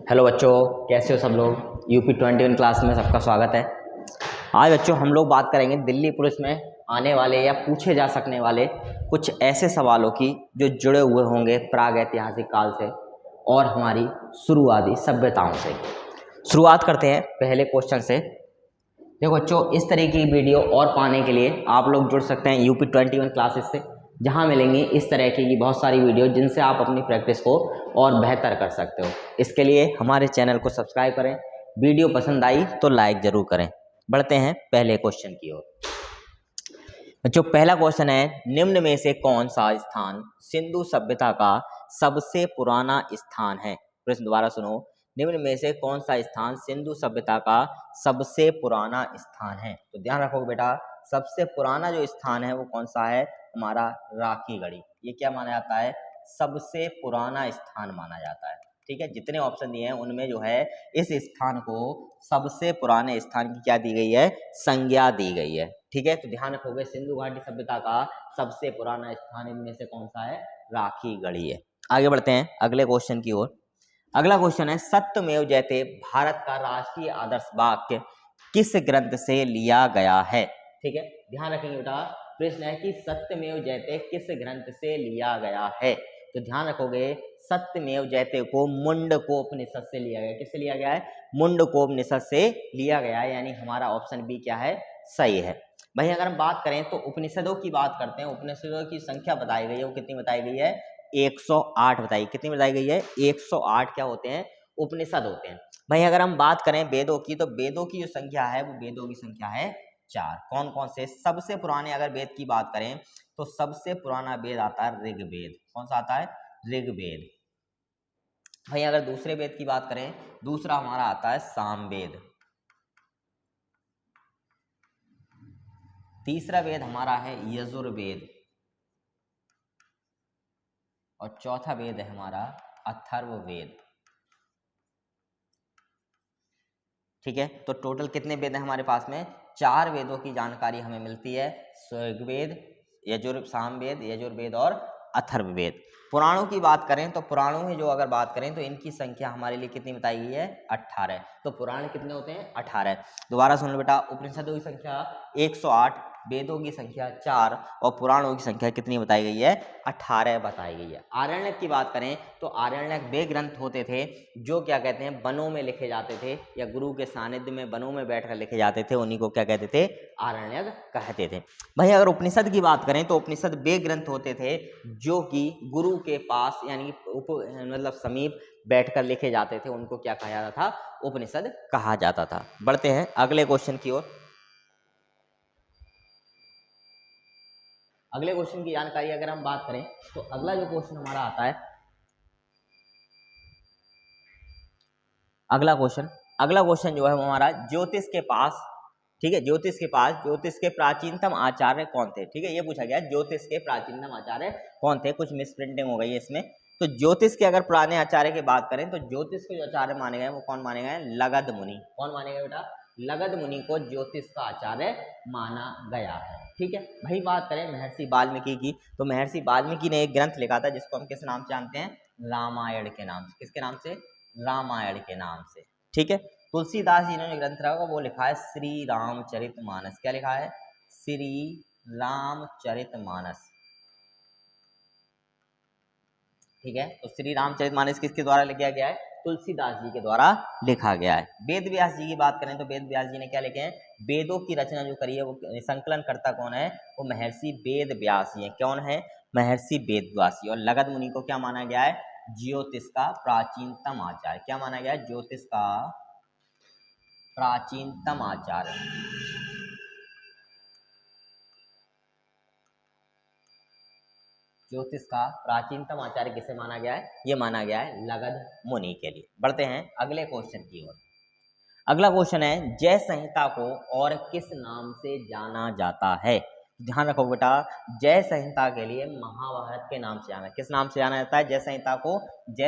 Hello बच्चों, कैसे हो सब लोग। यूपी 21 क्लास में सबका स्वागत है। आज बच्चों हम लोग बात करेंगे दिल्ली पुलिस में आने वाले या पूछे जा सकने वाले कुछ ऐसे सवालों की जो जुड़े हुए होंगे प्राग ऐतिहासिक काल से और हमारी शुरुआती सभ्यताओं से। शुरुआत करते हैं पहले क्वेश्चन से। देखो बच्चों, इस तरीके की वीडियो और पाने के लिए आप लोग जुड़ सकते हैं यूपी 21 क्लासेस से, जहां मिलेंगी इस तरह की बहुत सारी वीडियो जिनसे आप अपनी प्रैक्टिस को और बेहतर कर सकते हो। इसके लिए हमारे चैनल को सब्सक्राइब करें। वीडियो पसंद आई तो लाइक जरूर करें। बढ़ते हैं पहले क्वेश्चन की ओर। बच्चों पहला क्वेश्चन है, निम्न में से कौन सा स्थान सिंधु सभ्यता का सबसे पुराना स्थान है। प्रश्न दोबारा सुनो, निम्न में से कौन सा स्थान सिंधु सभ्यता का सबसे पुराना स्थान है। तो ध्यान रखोगे बेटा, सबसे पुराना जो स्थान है वो कौन सा है, हमारा राखी गढ़ी। ये क्या माना जाता है, सबसे पुराना स्थान माना जाता है। ठीक है, जितने ऑप्शन दिए हैं उनमें जो है इस स्थान को सबसे पुराने स्थान की क्या दी गई है, संज्ञा दी गई है। ठीक है, तो ध्यान रखोगे सिंधु घाटी सभ्यता का सबसे पुराना स्थान इनमें से कौन सा है, राखी गढ़ी है। आगे बढ़ते हैं अगले क्वेश्चन की ओर। अगला क्वेश्चन है, सत्यमेव जयते भारत का राष्ट्रीय आदर्श वाक्य किस ग्रंथ से लिया गया है। ठीक है, ध्यान रखेंगे बेटा, प्रश्न है कि सत्यमेव जयते किस ग्रंथ से लिया गया है। तो ध्यान रखोगे, सत्यमेव जयते को मुंडकोपनिषद से लिया गया। किससे लिया गया है, मुंडकोपनिषद से लिया गया है, यानी हमारा ऑप्शन बी क्या है, सही है। भाई अगर हम बात करें तो उपनिषदों की बात करते हैं, उपनिषदों की संख्या बताई गई है, वो कितनी बताई गई है, 108 बताई। कितनी बताई गई है, 108 क्या होते हैं, उपनिषद होते हैं। भाई अगर हम बात करें वेदों की, तो वेदों की जो संख्या है वो वेदों की संख्या है 4। कौन कौन से, सबसे पुराने अगर वेद की बात करें तो सबसे पुराना वेद आता है ऋग्वेद। कौन सा आता है, ऋग्वेद। भाई अगर दूसरे वेद की बात करें, दूसरा हमारा आता है सामवेद। तीसरा वेद हमारा है यजुर्वेद और चौथा वेद है हमारा अथर्ववेद। ठीक है, तो टोटल कितने वेद हैं हमारे पास में, 4 वेदों की जानकारी हमें मिलती है, ऋग्वेद, सामवेद, यजुर्वेद और अथर्ववेद। पुराणों की बात करें तो पुराणों में जो अगर बात करें तो इनकी संख्या हमारे लिए कितनी बताई गई है, 18। तो पुराण कितने होते हैं, 18। दोबारा सुन लो बेटा, उपनिषदों की संख्या 108, वेदों की संख्या 4 और पुराणों की संख्या कितनी बताई गई है, 18 बताई गई है। आरण्यक की बात करें तो आरण्यक वे ग्रंथ होते थे जो क्या कहते हैं, वनों में लिखे जाते थे या गुरु के सानिध्य में वनों में बैठकर लिखे जाते थे, उन्हीं को क्या कहते थे, आरण्यक कहते थे। भाई अगर उपनिषद की बात करें तो उपनिषद वे ग्रंथ होते थे जो कि गुरु के पास यानी मतलब समीप बैठकर लिखे जाते थे, उनको क्या कहा जाता था, उपनिषद कहा जाता था। बढ़ते हैं अगले क्वेश्चन की ओर। अगले क्वेश्चन की जानकारी अगर हम बात करें तो अगला जो क्वेश्चन हमारा आता है, अगला क्वेश्चन जो है वो हमारा ज्योतिष के पास। ठीक है, ज्योतिष के प्राचीनतम आचार्य कौन थे। ठीक है, ये पूछा गया ज्योतिष के प्राचीनतम आचार्य कौन थे। कुछ मिस प्रिंटिंग हो गई है इसमें। तो ज्योतिष के अगर पुराने आचार्य की बात करें तो ज्योतिष के जो आचार्य माने गए वो कौन माने गए, लगध मुनि। कौन माने गए बेटा, लगध मुनि को ज्योतिष का आचार्य माना गया है। ठीक है, भाई बात करें महर्षि वाल्मीकि की, तो महर्षि वाल्मीकि ने एक ग्रंथ लिखा था जिसको हम किस नाम से जानते हैं, रामायण के नाम से। किसके नाम से, रामायण के नाम से। ठीक है, तुलसीदास जी ने ग्रंथ रखा वो लिखा है श्री रामचरितमानस। क्या लिखा है, श्री रामचरितमानस। ठीक है, तो श्री रामचरितमानस किसके द्वारा लिखा गया है, तुलसीदास जी के द्वारा लिखा गया है। वेद व्यास जी की बात करें तो वेद व्यास जी ने क्या लिखे हैं, वेदों की रचना जो करी है वो संकलन करता कौन है, वो महर्षि वेद व्यास जी है। कौन है, महर्षि वेद व्यास जी। और लगध मुनि को क्या माना गया है, ज्योतिष का प्राचीनतम आचार्य। क्या माना गया है, ज्योतिष का प्राचीनतम आचार्य। ज्योतिष का प्राचीनतम आचार्य किसे माना गया है, ये माना गया है लगध मुनि के लिए। बढ़ते हैं अगले क्वेश्चन की ओर। अगला क्वेश्चन है, जय संहिता को और किस नाम से जाना जाता है। ध्यान रखो बेटा, जय संहिता के लिए महाभारत के नाम से जाना, किस नाम से जाना जाता है, जय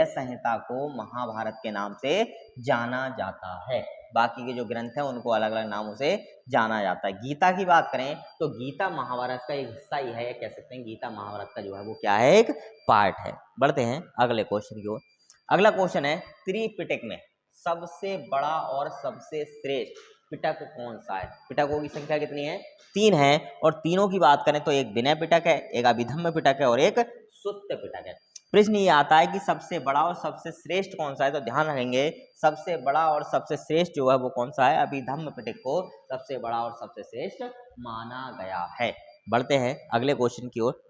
संहिता को महाभारत के नाम से जाना जाता है। बाकी के जो ग्रंथ हैं उनको अलग अलग नामों से जाना जाता है। गीता की बात करें तो गीता महाभारत का एक हिस्सा ही है, कह सकते हैं गीता महाभारत का जो है वो क्या है, एक पार्ट है। बढ़ते हैं अगले क्वेश्चन की ओर। अगला क्वेश्चन है, त्रिपिटक में सबसे बड़ा और सबसे श्रेष्ठ पिटक कौन सा है? पिटकों की संख्या कितनी है? 3 है, और तीनों की बात करें तो एक विनय पिटक है, एक अभिधम्म पिटक है और एक सुत्त पिटक है। प्रश्न ये आता है कि सबसे बड़ा और सबसे श्रेष्ठ कौन सा है, तो ध्यान रखेंगे सबसे बड़ा और सबसे श्रेष्ठ जो है वो कौन सा है? अभिधम्म पिटक को सबसे बड़ा और सबसे श्रेष्ठ माना गया है। बढ़ते हैं अगले क्वेश्चन की ओर।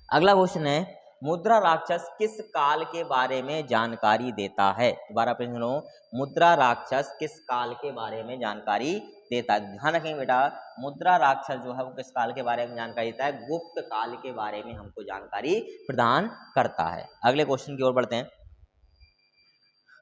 अगला क्वेश्चन है, मुद्रा राक्षस किस काल के बारे में जानकारी देता है? दोबारा प्रश्न लो, मुद्रा राक्षस किस काल के बारे में जानकारी देता है? ध्यान रखेंगे बेटा, मुद्रा राक्षस जो है वो किस काल के बारे में जानकारी देता है? गुप्त काल के बारे में हमको जानकारी प्रदान करता है। अगले क्वेश्चन की ओर बढ़ते हैं।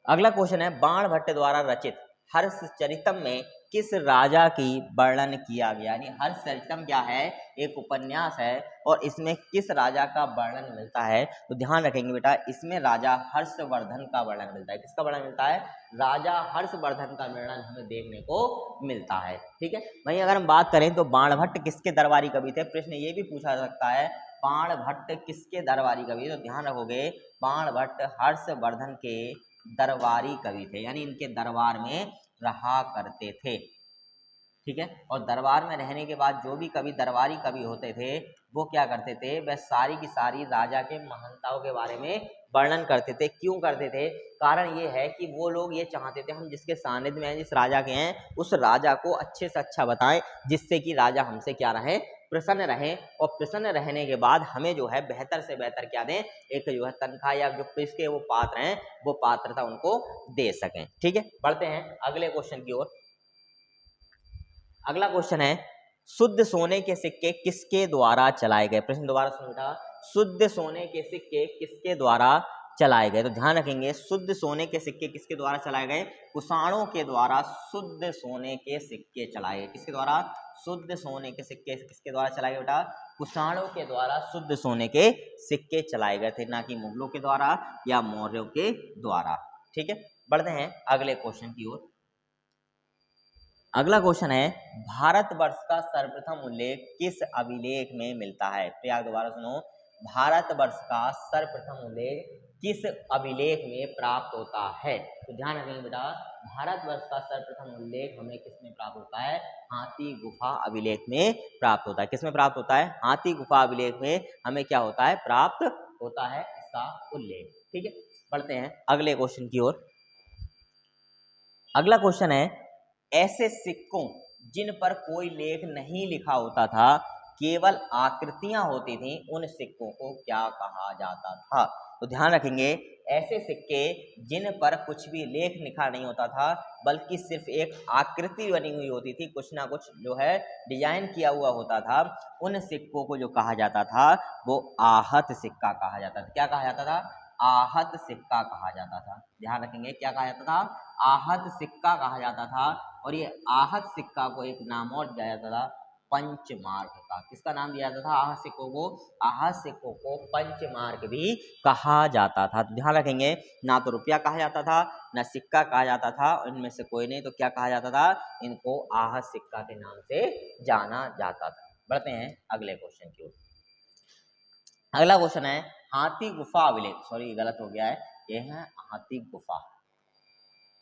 अगला क्वेश्चन है, बाण भट्ट द्वारा रचित हर्षचरितम में किस राजा की वर्णन किया गया? यानी हर्षचरितम क्या है? एक उपन्यास है, और इसमें किस राजा का वर्णन मिलता है? तो ध्यान रखेंगे बेटा, इसमें राजा हर्षवर्धन का वर्णन मिलता है। किसका वर्णन मिलता है? राजा हर्षवर्धन का वर्णन हमें देखने को मिलता है। ठीक है, वहीं अगर हम बात करें तो बाण भट्ट किसके दरबारी कवि थे? प्रश्न ये भी पूछा जा सकता है, बाण भट्ट किसके दरबारी कवि? तो ध्यान रखोगे, बाण भट्ट हर्षवर्धन के दरबारी कवि थे, यानी इनके दरबार में रहा करते थे। ठीक है, और दरबार में रहने के बाद जो भी कवि दरबारी कवि होते थे वो क्या करते थे? वह सारी की सारी राजा के महंताओं के बारे में वर्णन करते थे। क्यों करते थे? कारण ये है कि वो लोग ये चाहते थे हम जिसके सानिध्य में हैं, जिस राजा के हैं, उस राजा को अच्छे से अच्छा बताएं, जिससे कि राजा हमसे क्या रहे? प्रसन्न रहें, और प्रसन्न रहने के बाद हमें जो है बेहतर से बेहतर क्या दें? एक जो है तनख्वाह, या जो इसके वो पात्र हैं वो पात्रता उनको दे सकें। ठीक है, बढ़ते हैं अगले क्वेश्चन की ओर। अगला क्वेश्चन है, शुद्ध सोने के सिक्के किसके द्वारा चलाए गए? प्रश्न दोबारा सुन बेटा, शुद्ध सोने के सिक्के किसके द्वारा चलाए गए? तो ध्यान रखेंगे, शुद्ध सोने के सिक्के किसके द्वारा चलाए गए? कुषाणों के द्वारा शुद्ध सोने के सिक्के चलाए गए। किसके द्वारा? शुद्ध सोने के सिक्के किसके द्वारा चलाए गए बेटा? कुषाणों के द्वारा शुद्ध सोने के सिक्के चलाए गए थे, ना कि मुगलों के द्वारा या मौर्यों के द्वारा। ठीक है, बढ़ते हैं अगले क्वेश्चन की ओर। अगला क्वेश्चन है, भारतवर्ष का सर्वप्रथम उल्लेख किस अभिलेख में मिलता है? प्रयाग दोबारा सुनो, भारतवर्ष का सर्वप्रथम उल्लेख किस अभिलेख में प्राप्त होता है? तो ध्यान रखेंगे बेटा, भारतवर्ष का सर्वप्रथम उल्लेख हमें किस में प्राप्त होता है? हाथी गुफा अभिलेख में प्राप्त होता है। किस में प्राप्त होता है? हाथी गुफा अभिलेख में हमें क्या होता है? प्राप्त होता है इसका उल्लेख। ठीक है, बढ़ते हैं अगले क्वेश्चन की ओर। अगला क्वेश्चन है, ऐसे सिक्कों जिन पर कोई लेख नहीं लिखा होता था, केवल आकृतियां होती थीं, उन सिक्कों को क्या कहा जाता था? तो ध्यान रखेंगे, ऐसे सिक्के जिन पर कुछ भी लेख लिखा नहीं होता था, बल्कि सिर्फ एक आकृति बनी हुई होती थी, कुछ ना कुछ जो है डिजाइन किया हुआ होता था, उन सिक्कों को जो कहा जाता था वो आहत सिक्का कहा जाता था। क्या कहा जाता था? आहत सिक्का कहा जाता था। ध्यान रखेंगे, क्या कहा जाता था? आहत सिक्का कहा जाता था। और ये आहत सिक्का को एक नाम और दिया जाता था, पंचमार्क का। किसका नाम दिया जाता था? आहत सिक्कों को, आहत सिक्कों को पंचमार्क भी कहा जाता था। तो ध्यान रखेंगे, ना तो रुपया कहा जाता था, ना सिक्का कहा जाता था, इनमें से कोई नहीं, तो क्या कहा जाता था? इनको आहत सिक्का के नाम से जाना जाता था। बढ़ते हैं अगले क्वेश्चन की ओर। अगला क्वेश्चन है, हाथी गुफा अभिलेख, सॉरी गलत हो गया है, यह है हाथी गुफा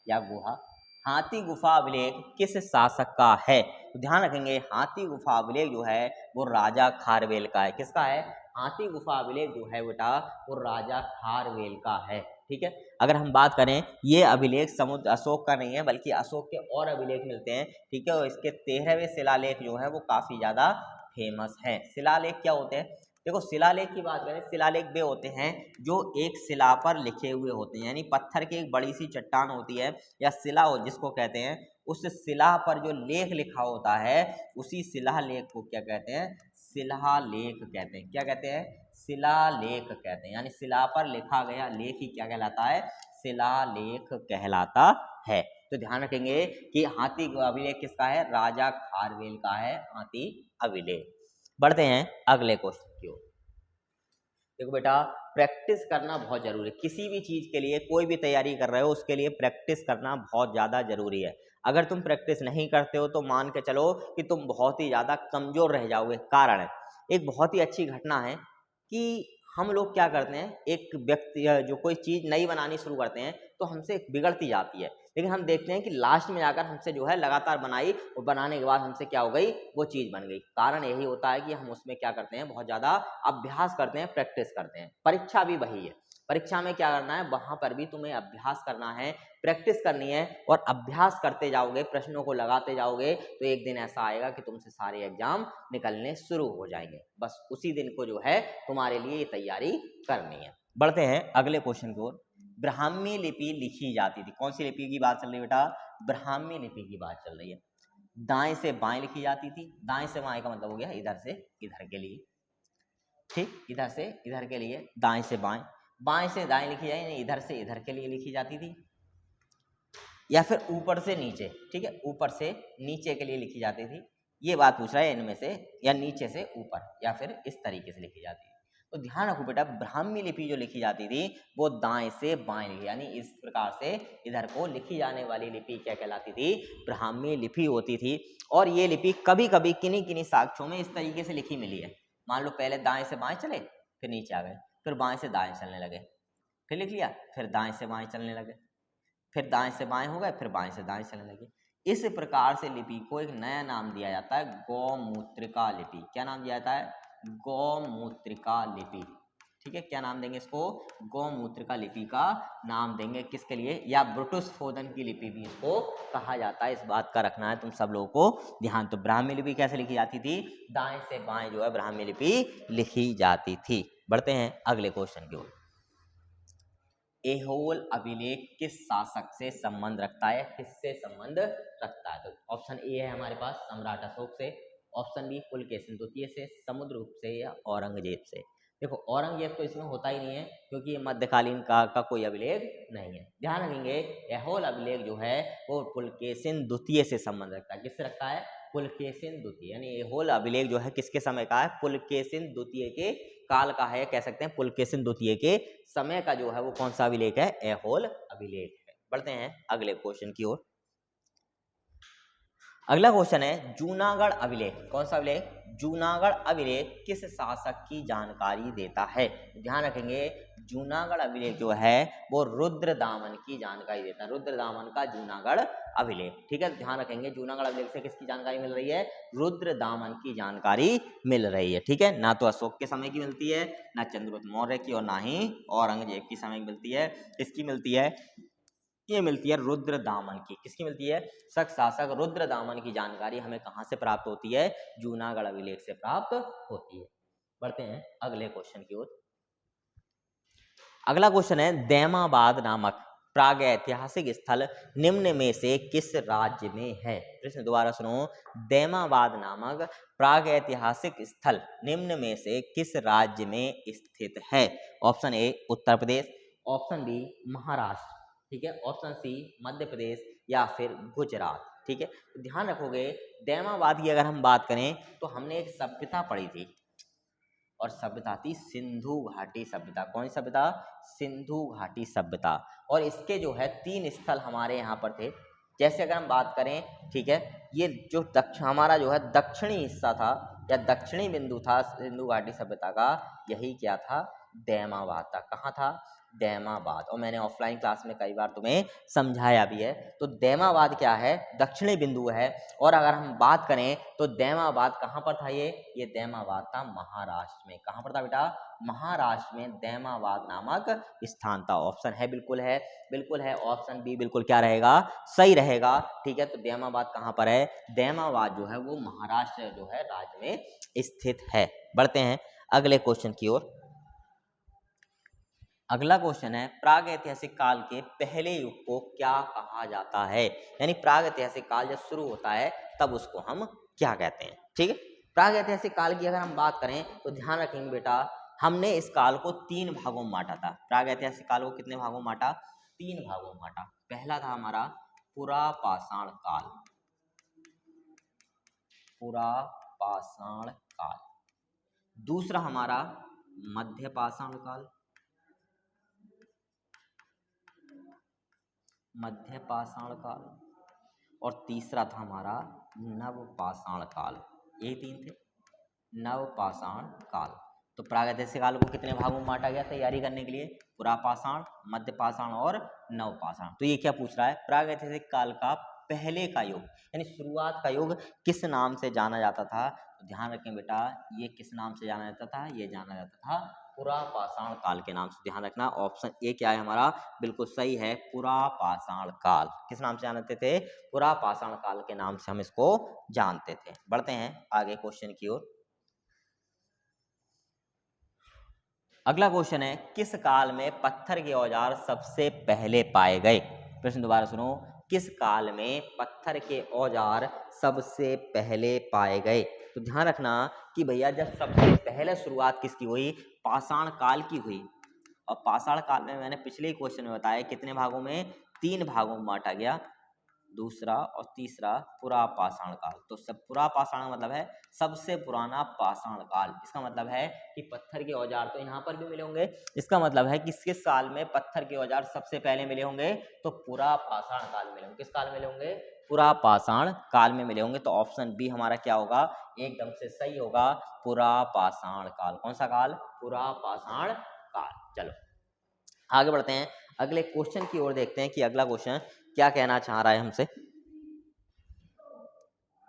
या गुहा। हाथी गुफा अभिलेख किस शासक का है? तो ध्यान रखेंगे, हाथी गुफा अभिलेख जो है वो राजा खारवेल का है। किसका है? हाथी गुफा अभिलेख जो है बेटा वो राजा खारवेल का है। ठीक है, अगर हम बात करें, ये अभिलेख समुद्र अशोक का नहीं है, बल्कि अशोक के और अभिलेख मिलते हैं। ठीक है, और इसके 13वें शिलालेख जो है वो काफी ज्यादा फेमस है। शिलालेख क्या होते हैं? देखो, शिलालेख की बात करें, शिलालेख वे होते हैं जो एक शिला पर लिखे हुए होते हैं, यानी पत्थर की एक बड़ी सी चट्टान होती है या शिला हो जिसको कहते हैं, उस शिला पर जो लेख लिखा होता है उसी शिलालेख को क्या कहते हैं? शिलालेख कहते हैं। क्या कहते हैं? शिलालेख कहते हैं, यानी शिला पर लिखा गया लेख ही क्या कहलाता है? शिलालेख कहलाता है। तो ध्यान रखेंगे कि हाथी अभिलेख किसका है? राजा खारवेल का है हाथी अभिलेख। बढ़ते हैं अगले क्वेश्चन की ओर। देखो बेटा, प्रैक्टिस करना बहुत जरूरी है। किसी भी चीज के लिए, कोई भी तैयारी कर रहे हो उसके लिए प्रैक्टिस करना बहुत ज्यादा जरूरी है। अगर तुम प्रैक्टिस नहीं करते हो तो मान के चलो कि तुम बहुत ही ज्यादा कमजोर रह जाओगे। कारण है, एक बहुत ही अच्छी घटना है कि हम लोग क्या करते हैं, एक व्यक्ति जो कोई चीज़ नई बनानी शुरू करते हैं तो हमसे बिगड़ती जाती है, लेकिन हम देखते हैं कि लास्ट में जाकर हमसे जो है लगातार बनाई और बनाने के बाद हमसे क्या हो गई, वो चीज़ बन गई। कारण यही होता है कि हम उसमें क्या करते हैं, बहुत ज़्यादा अभ्यास करते हैं, प्रैक्टिस करते हैं। परीक्षा भी वही है, परीक्षा में क्या करना है, वहाँ पर भी तुम्हें अभ्यास करना है, प्रैक्टिस करनी है, और अभ्यास करते जाओगे, प्रश्नों को लगाते जाओगे, तो एक दिन ऐसा आएगा कि तुमसे सारे एग्जाम निकलने शुरू हो जाएंगे। बस उसी दिन को जो है तुम्हारे लिए ये तैयारी करनी है। बढ़ते हैं अगले क्वेश्चन की ओर। ब्राह्मी लिपि लिखी जाती थी, कौन सी लिपि की बात चल रही है बेटा, ब्राह्मी लिपि की बात चल रही है। दाएं से बाएं लिखी जाती थी, दाएं से बाएं का मतलब हो गया इधर से इधर के लिए, ठीक, इधर से इधर के लिए दाएं से बाएं, बाएं से दाएं लिखी जाए, इधर से इधर के लिए लिखी जाती थी, या फिर ऊपर से नीचे, ठीक है, ऊपर से नीचे के लिए लिखी जाती थी। ये बात पूछ रहा है इनमें से, या नीचे से ऊपर, या फिर इस तरीके से लिखी जाती थी। तो ध्यान रखो बेटा, ब्राह्मी लिपि जो लिखी जाती थी वो दाएं से बाएं लिखी, यानी इस प्रकार से इधर को लिखी जाने वाली लिपि क्या कहलाती थी, ब्राह्मी लिपि होती थी। और ये लिपि कभी कभी किन्हीं किन्हीं साक्ष्यों में इस तरीके से लिखी मिली है। मान लो पहले दाएं से बाएं चले, फिर नीचे आ गए, फिर बाएं से दाएं चलने लगे, फिर लिख लिया, फिर दाएं से बाएं चलने लगे, फिर दाएं से बाएं हो गए, फिर बाएं से दाएं चलने लगे। इस प्रकार से लिपि को एक नया नाम दिया जाता है, गौमूत्रिका लिपि। क्या नाम दिया जाता है, गौमूत्रिका लिपि। ठीक है, क्या नाम देंगे इसको, गौमूत्रिका लिपि का नाम देंगे। किसके लिए, या ब्रुटुस फोदन की लिपि भी इसको कहा जाता है। इस बात का रखना है तुम सब लोगों को ध्यान। तो ब्राह्मी लिपि कैसे लिखी जाती थी, दाएं से बाएं जो है ब्राह्मी लिपि लिखी जाती थी। बढ़ते हैं अगले क्वेश्चन की ओर। एहोल अभिलेख किस शासक से संबंध रखता है, किससे संबंध रखता है। तो ऑप्शन ए है हमारे पास सम्राट अशोक से, ऑप्शन बी पुलकेशिन द्वितीय से, समुद्रगुप्त से, या औरंगजेब से। देखो औरंगजेब तो इसमें होता ही नहीं है, क्योंकि ये मध्यकालीन का कोई अभिलेख नहीं है। ध्यान रखेंगे, एहोल अभिलेख जो है वो पुलकेशिन द्वितीय से संबंध रखता है। किससे रखता है, पुलकेशिन द्वितीय, यानी एहोल अभिलेख जो है किसके समय का है, पुलकेशिन द्वितीय के काल का है, कह सकते हैं पुलकेशिन द्वितीय के समय का जो है वो कौन सा अभिलेख है, एहोल अभिलेख है। बढ़ते हैं अगले क्वेश्चन की ओर। अगला क्वेश्चन है जूनागढ़ अभिलेख, कौन सा अभिलेख, जूनागढ़ अभिलेख किस शासक की जानकारी देता है। ध्यान रखेंगे, जूनागढ़ अभिलेख जो है वो रुद्रदामन की जानकारी देता है, रुद्रदामन का जूनागढ़ अभिलेख। ठीक है, ध्यान रखेंगे जूनागढ़ अभिलेख से किसकी जानकारी मिल रही है, रुद्रदामन की जानकारी मिल रही है। ठीक है, ना तो अशोक के समय की मिलती है, ना चंद्रगुप्त मौर्य की, और ना ही औरंगजेब की समय की मिलती है। किसकी मिलती है, ये मिलती है रुद्रदामन की। किसकी मिलती है, शक शासक रुद्रदामन की जानकारी हमें कहां से प्राप्त होती है, जूनागढ़ अभिलेख से प्राप्त होती है। बढ़ते हैं अगले क्वेश्चन की ओर। अगला क्वेश्चन है दैमाबाद नामक प्रागैतिहासिक स्थल निम्न में से किस राज्य में है। प्रश्न दोबारा सुनो, दैमाबाद नामक प्रागैतिहासिक स्थल निम्न में से किस राज्य में स्थित है। Option A Uttar Pradesh, option B Maharashtra, ठीक है, ऑप्शन सी मध्य प्रदेश, या फिर गुजरात। ठीक है, तो ध्यान रखोगे दैमाबाद की अगर हम बात करें तो हमने एक सभ्यता पढ़ी थी, और सभ्यता थी सिंधु घाटी सभ्यता। कौन सी सभ्यता, सिंधु घाटी सभ्यता। और इसके जो है 3 स्थल हमारे यहाँ पर थे। जैसे अगर हम बात करें, ठीक है, ये जो हमारा जो है दक्षिणी हिस्सा था, या दक्षिणी बिंदु था सिंधु घाटी सभ्यता का, यही क्या था, दैमाबाद था। कहाँ था, दैमाबाद। और मैंने ऑफलाइन क्लास में कई बार तुम्हें समझाया भी है। तो दैमाबाद क्या है, दक्षिणी बिंदु है। और अगर हम बात करें तो दैमाबाद कहाँ पर था, ये दैमाबाद था महाराष्ट्र में। कहाँ पर था बेटा, महाराष्ट्र में दैमाबाद नामक स्थान था। ऑप्शन है, बिल्कुल है ऑप्शन बी बिल्कुल क्या रहेगा, सही रहेगा। ठीक है, तो दैमाबाद कहाँ पर है, दैमाबाद जो है वो महाराष्ट्र जो है राज्य में स्थित है। बढ़ते हैं अगले क्वेश्चन की ओर। अगला क्वेश्चन है प्राग ऐतिहासिक काल के पहले युग को क्या कहा जाता है। यानी प्राग ऐतिहासिक काल जब शुरू होता है तब उसको हम क्या कहते हैं। ठीक है, प्राग ऐतिहासिक काल की अगर हम बात करें तो ध्यान रखेंगे बेटा, हमने इस काल को 3 भागों में बांटा था। प्राग ऐतिहासिक काल को कितने भागों में बांटा, 3 भागों में बांटा। पहला था हमारा पुरापाषाण काल, पुरापाषाण काल। दूसरा हमारा मध्यपाषाण काल, मध्यपाषाण काल। और तीसरा था हमारा नवपाषाण काल। ये 3 थे, नवपाषाण काल। तो प्रागैतिहासिक काल को कितने भागों में बांटा गया तैयारी करने के लिए? पुरापाषाण, मध्य पाषाण और नवपाषाण। तो ये क्या पूछ रहा है? प्रागैतिहासिक काल का पहले का युग यानी शुरुआत का युग किस नाम से जाना जाता था? तो ध्यान रखें बेटा, ये किस नाम से जाना जाता था? ये जाना जाता था पुरापाषाण काल के नाम से। ध्यान रखना, ऑप्शन ए क्या है हमारा? बिल्कुल सही है, पुरापाषाण काल। किस नाम से जानते थे? पुरापाषाण काल के नाम से हम इसको जानते थे। बढ़ते हैं आगे क्वेश्चन की ओर। अगला क्वेश्चन है, किस काल में पत्थर के औजार सबसे पहले पाए गए? प्रश्न दोबारा सुनो, किस काल में पत्थर के औजार सबसे पहले पाए गए? तो ध्यान रखना कि भैया जब सबसे पहले शुरुआत किसकी हुई? पाषाण काल की हुई। और पाषाण काल में मैंने पिछले क्वेश्चन में बताया कितने भागों में? 3 भागों में बांटा गया, दूसरा और तीसरा पुरापाषाण काल। तो सब पुरापाषाण का मतलब है सबसे पुराना पाषाण काल। इसका मतलब है कि पत्थर के औजार तो यहाँ पर भी मिले होंगे, इसका मतलब है कि किस साल में पत्थर के औजार सबसे पहले मिले होंगे? तो पुरापाषाण काल में मिले होंगे। किस काल में मिले होंगे? पुरापाषाण काल में मिले होंगे। तो ऑप्शन बी हमारा क्या होगा? एकदम से सही होगा, पुरापाषाण काल। कौन सा काल? पुरापाषाण काल। चलो आगे बढ़ते हैं, अगले क्वेश्चन की ओर देखते हैं कि अगला क्वेश्चन क्या कहना चाह रहा है हमसे।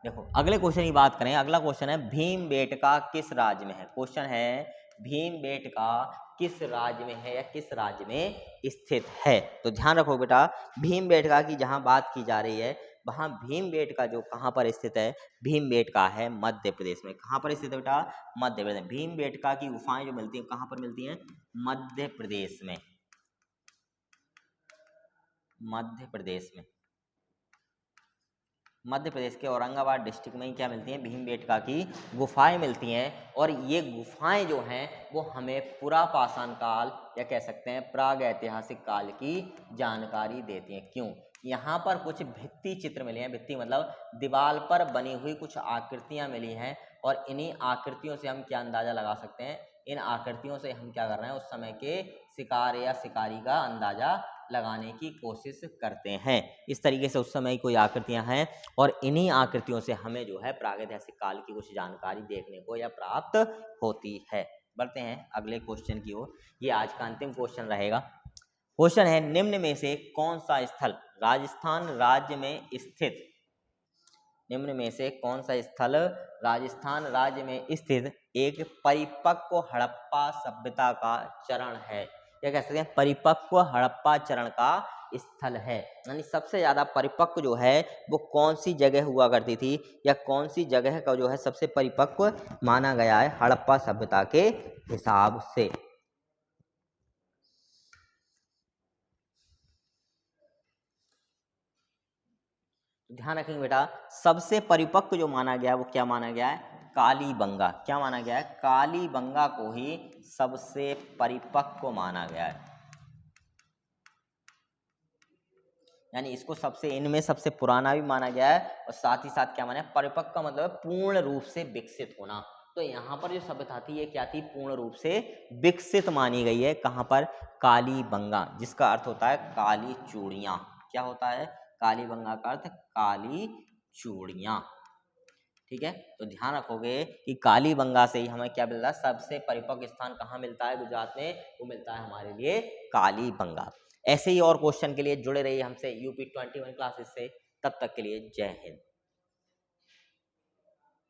देखो अगले क्वेश्चन की बात करें, अगला क्वेश्चन है भीमबेटका किस राज्य में है? क्वेश्चन है भीमबेटका किस राज्य में है या किस राज्य में स्थित है? तो ध्यान रखो बेटा, भीमबेटका की जहां बात की जा रही है वहां भीमबेटका जो कहां पर स्थित है? भीमबेटका है मध्य प्रदेश में। कहां पर स्थित है बेटा? मध्य प्रदेश। भीमबेटका की गुफाएं जो मिलती हैं कहां पर मिलती हैं? मध्य प्रदेश में। मध्य प्रदेश में, मध्य प्रदेश के औरंगाबाद डिस्ट्रिक्ट में ही क्या मिलती हैं? भीमबेटका की गुफाएं मिलती हैं। और ये गुफाएं जो हैं वो हमें पुरापाषाण काल या कह सकते हैं प्राग ऐतिहासिक काल की जानकारी देती हैं। क्यों? यहाँ पर कुछ भित्ति चित्र मिले हैं, भित्ति मतलब दीवार पर बनी हुई कुछ आकृतियां मिली हैं, और इन्हीं आकृतियों से हम क्या अंदाजा लगा सकते हैं? इन आकृतियों से हम क्या कर रहे हैं? उस समय के शिकार या शिकारी का अंदाजा लगाने की कोशिश करते हैं। इस तरीके से उस समय कोई आकृतियां हैं, और इन्हीं आकृतियों से हमें जो है प्रागैतिहासिक काल की कुछ जानकारी देखने को या प्राप्त होती है। बढ़ते हैं अगले क्वेश्चन की ओर। ये आज का अंतिम क्वेश्चन रहेगा। क्वेश्चन है, निम्न में से कौन सा स्थल राजस्थान राज्य में स्थित? निम्न में से कौन सा स्थल राजस्थान राज्य में स्थित एक परिपक्व हड़प्पा सभ्यता का चरण है? या कह सकते हैं परिपक्व हड़प्पा चरण का स्थल है। यानी सबसे ज्यादा परिपक्व जो है वो कौन सी जगह हुआ करती थी, या कौन सी जगह का जो है सबसे परिपक्व माना गया है हड़प्पा सभ्यता के हिसाब से? ध्यान रखेंगे बेटा, सबसे परिपक्व जो माना गया वो क्या माना गया है? कालीबंगा। क्या माना गया है? कालीबंगा को ही सबसे परिपक्व माना गया है। यानी इसको सबसे, इनमें सबसे पुराना भी माना गया है, और साथ ही साथ क्या माना है? परिपक्व का मतलब है पूर्ण रूप से विकसित होना। तो यहाँ पर जो सभ्यता थी ये क्या थी? पूर्ण रूप से विकसित मानी गई है। कहाँ पर? कालीबंगा, जिसका अर्थ होता है काली चूड़ियाँ। क्या होता है? कालीबंगा का अर्थ काली चूड़ियाँ। ठीक है, तो ध्यान रखोगे कि कालीबंगा से ही हमें क्या मिलता है? सबसे परिपक्व स्थान कहाँ मिलता है गुजरात में? वो मिलता है हमारे लिए कालीबंगा। ऐसे ही और क्वेश्चन के लिए जुड़े रहिए हमसे यूपी 21 क्लासेस से। तब तक के लिए जय हिंद।